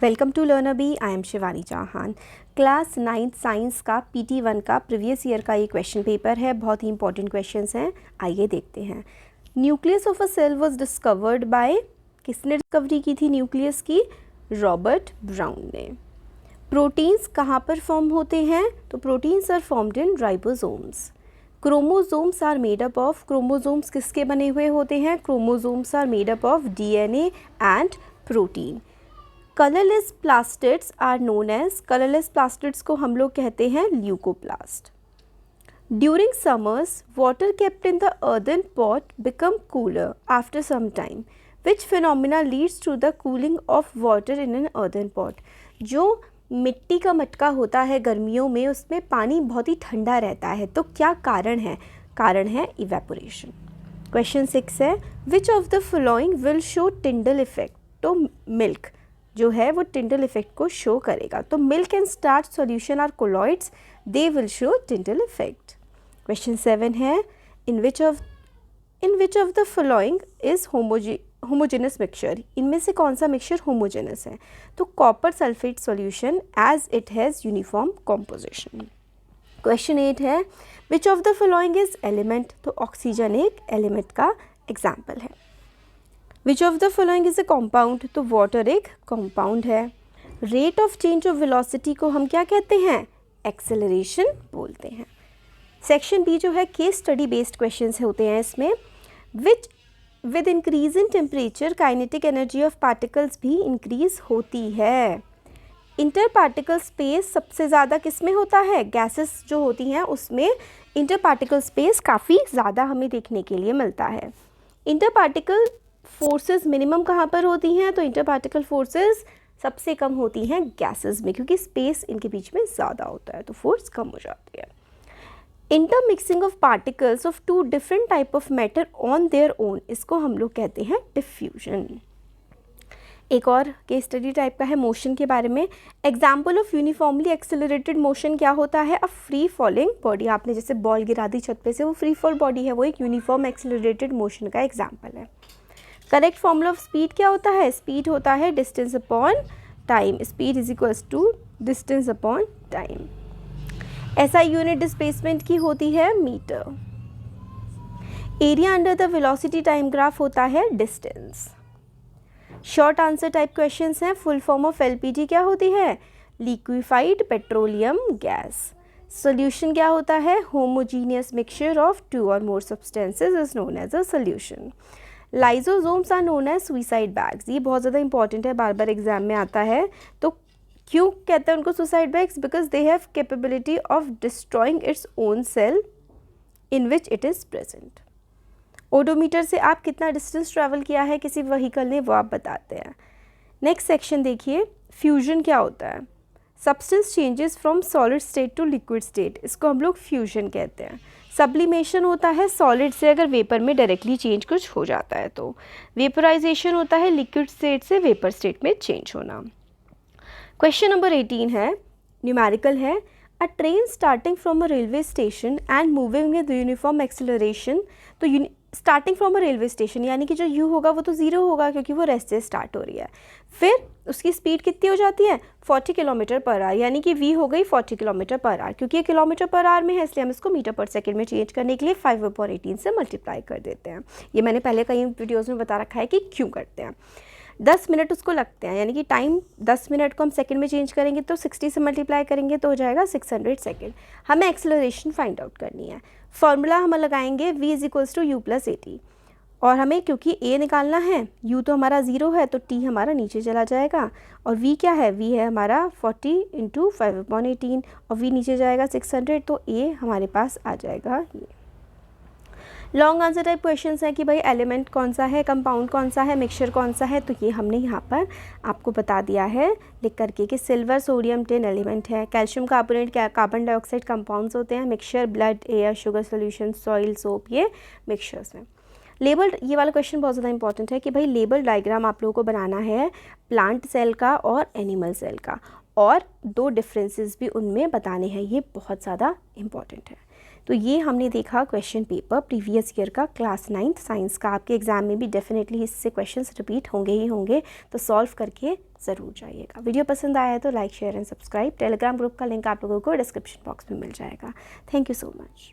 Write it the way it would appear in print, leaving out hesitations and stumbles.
Welcome to learner bee. I am Shivani Chauhan. Class 9th science का PT1 का previous year का ये क्वेश्चन पेपर है। बहुत ही इंपॉर्टेंट क्वेश्चंस हैं, आइए देखते हैं। Nucleus of a cell was discovered by, किसने डिस्कवरी की थी न्यूक्लियस की? रॉबर्ट ब्राउन ने। प्रोटीन्स कहाँ पर फॉर्म होते हैं? तो proteins are formed in ribosomes. Chromosomes are made up of, chromosomes किसके बने हुए होते हैं? Chromosomes are made up of DNA and protein. Colourless plastids are known as, colourless plastids को हम लोग कहते हैं leucoplast. During summers water kept in the earthen pot become cooler after some time. Which phenomena leads to the cooling of water in an earthen pot? जो मिट्टी का मटका होता है गर्मियों में, उसमें पानी बहुत ही ठंडा रहता है, तो क्या कारण है? कारण है इवेपोरेशन। क्वेश्चन 6 है, which of the following will show Tyndall effect? तो मिल्क जो है वो टिंडल इफेक्ट को शो करेगा। तो milk and starch solution are colloids, they will show Tyndall effect. Question 7 है, in which of the following is homogeneous mixture? इनमें से कौन सा मिक्सचर होमोजेनस है? तो copper sulphate solution as it has uniform composition. Question 8 है, which of the following is element? तो oxygen एक एलिमेंट का एग्जाम्पल है। Which of the following is a compound? तो वाटर एक कॉम्पाउंड है। Rate of change of velocity को हम क्या कहते हैं? एक्सेलरेशन बोलते हैं। सेक्शन बी जो है केस स्टडी बेस्ड क्वेश्चंस होते हैं इसमें। Which with increase in temperature kinetic energy of particles भी इंक्रीज होती है। इंटर पार्टिकल स्पेस सबसे ज़्यादा किस में होता है? गैसेस जो होती हैं उसमें इंटर पार्टिकल स्पेस काफ़ी ज़्यादा हमें देखने के लिए मिलता है। इंटर पार्टिकल फोर्सेस मिनिमम कहाँ पर होती हैं? तो इंटर पार्टिकल फोर्सेस सबसे कम होती हैं गैसेस में, क्योंकि स्पेस इनके बीच में ज़्यादा होता है तो फोर्स कम हो जाती है। Intermixing of particles of two different type of matter on their own, इसको हम लोग कहते हैं डिफ्यूजन। एक और केस स्टडी टाइप का है मोशन के बारे में। Example of uniformly accelerated motion क्या होता है? A free falling body. आपने जैसे बॉल गिरा दी छत पे से, वो फ्री फॉल बॉडी है, वो एक यूनिफॉर्म एक्सेलरेटेड मोशन का एग्जाम्पल है। करेक्ट फॉर्मूला ऑफ स्पीड क्या होता है? स्पीड होता है distance upon time. Speed is equals to distance upon time. ऐसा यूनिट डिस्प्लेसमेंट की होती है metre. Area under the velocity time graph होता है distance. Short answer type questions हैं। फुल फॉर्म ऑफ LPG क्या होती है? Liquefied petroleum gas. सोल्यूशन क्या होता है? होमोजीनियस मिक्सचर ऑफ टू और more substances is known as a solution. Lysosomes are known as suicide bags. ये बहुत ज़्यादा इंपॉर्टेंट है, बार बार एग्जाम में आता है। तो क्यों कहते हैं उनको suicide bags? Because they have capability of destroying its own cell in which it is present. Odometer से आप कितना डिस्टेंस ट्रैवल किया है किसी व्हीकल ने, वो आप बताते हैं। नेक्स्ट सेक्शन देखिए, फ्यूजन क्या होता है? Substance changes from solid state to liquid state, इसको हम लोग फ्यूजन कहते हैं। सब्लिमेशन होता है सॉलिड से अगर वेपर में डायरेक्टली चेंज कुछ हो जाता है तो। वेपराइजेशन होता है लिक्विड स्टेट से वेपर स्टेट में चेंज होना। क्वेश्चन नंबर 18 है, न्यूमेरिकल है। A train starting from a railway station and moving with uniform acceleration. तो starting from a railway station यानी कि जो U होगा वो तो 0 होगा क्योंकि वो रेस्ट से स्टार्ट हो रही है। फिर उसकी स्पीड कितनी हो जाती है? 40 किलोमीटर पर आवर, यानी कि V हो गई 40 किलोमीटर पर आवर। क्योंकि ये किलोमीटर पर आवर में है इसलिए हम इसको मीटर पर सेकंड में चेंज करने के लिए 5/18 से मल्टीप्लाई कर देते हैं। ये मैंने पहले कई वीडियोज़ में बता रखा है कि क्यों करते हैं। 10 मिनट उसको लगते हैं, यानी कि टाइम 10 मिनट को हम सेकंड में चेंज करेंगे तो 60 से मल्टीप्लाई करेंगे तो हो जाएगा 600 सेकंड। हमें एक्सेलरेशन फाइंड आउट करनी है। फॉर्मूला हम लगाएंगे V = U+AT, और हमें क्योंकि A निकालना है, U तो हमारा 0 है तो T हमारा नीचे चला जाएगा, और V क्या है? V है हमारा 40 × 5/18 और V नीचे जाएगा 600, तो A हमारे पास आ जाएगा ये। लॉन्ग आंसर टाइप क्वेश्चन है कि भाई एलिमेंट कौन सा है, कंपाउंड कौन सा है, मिक्सचर कौन सा है, तो ये हमने यहाँ पर आपको बता दिया है लिख करके कि सिल्वर सोडियम टिन एलिमेंट है, calcium carbonate carbon dioxide compounds होते हैं, mixture blood air sugar solution soil soap, ये मिक्सचर्स हैं। लेबल, ये वाला क्वेश्चन बहुत ज़्यादा इंपॉर्टेंट है कि भाई लेबल डायग्राम आप लोगों को बनाना है प्लांट सेल का और एनिमल सेल का, और 2 डिफरेंसेस भी उनमें बताने हैं, ये बहुत ज़्यादा इंपॉर्टेंट है। तो ये हमने देखा क्वेश्चन पेपर प्रीवियस ईयर का क्लास 9th साइंस का। आपके एग्ज़ाम में भी डेफिनेटली इससे क्वेश्चंस रिपीट होंगे ही होंगे, तो सॉल्व करके ज़रूर जाइएगा। वीडियो पसंद आया है तो like share and subscribe. Telegram group का लिंक आप लोगों को डिस्क्रिप्शन बॉक्स में मिल जाएगा। Thank you so much.